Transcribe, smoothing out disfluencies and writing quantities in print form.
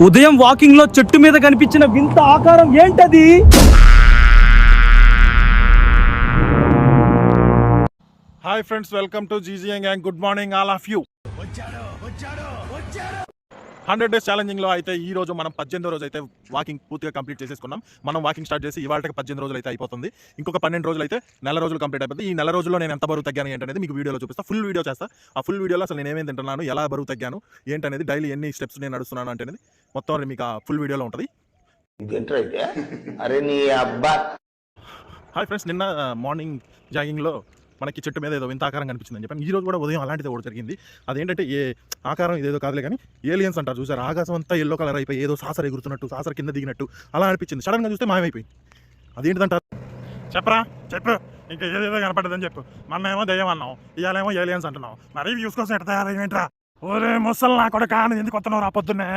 ఉదయం వాకింగ్ లో చెట్టు మీద కనిపించిన వింత ఆకారం ఏంటది? Hi friends, welcome to GGM gang. Good morning all of you. 100 days challenging లో అయితే ఈ రోజు మనం 18వ రోజు అయితే వాకింగ్ పూర్తిగా కంప్లీట్ చేసేసుకున్నాం. మనం వాకింగ్ స్టార్ట్ చేసి ఇవాళకి 18 రోజులు అయితే అయిపోతుంది. ఇంకొక 12 రోజులు అయితే నెల రోజులు కంప్లీట్ అయిపోతుంది. ఈ నెల రోజుల్లో నేను ఎంత బరువు తగ్గాను ఏంటనేది మీకు వీడియోలో చూపిస్తా. ఫుల్ వీడియో చేస్తా. ఆ ఫుల్ వీడియోలో అసలు నేను ఏమేమి తింటున్నాను, ఎలా బరువు తగ్గాను ఏంటనేది, డైలీ ఎన్ని స్టెప్స్ నేను నడుస్తున్నాను అంటే మొత్తం మీకు ఆ ఫుల్ వీడియోలో ఉంటుంది. హాయ్ ఫ్రెండ్స్, నిన్న మార్నింగ్ జాగింగ్లో మనకి చెట్టు మీద ఏదో వింత ఆకారం కనిపించిందని చెప్పాను. ఈ రోజు కూడా ఉదయం అలాంటిది ఒకటి జరిగింది. అదేంటంటే ఏ ఆకారం ఇదేదో కాదులే కానీ ఏలియన్స్ అంటారు చూసారు, ఆకాశం అంతా ఎల్లో కలర్ అయిపోయి ఏదో సాసర ఎగురుతున్నట్టు, సాసర కింద దిగినట్టు అలా అనిపించింది. సడన్గా చూస్తే మాయమైపోయింది. అదేంటిదంటారు? చెప్పరా, చెప్పు. ఇంకా ఏదేదో కనపడదని చెప్పు. మొన్నేమో దయ్యం అన్నావు, ఇవాళేమో ఏలియన్స్ అంటున్నావు. మరి వ్యూస్ కోసం ఎట్ట తయారైంటరా? ఓరే ముసలి నా కూడా కానీ ఎందుకు వస్తున్నావు రా పొద్దున్నే?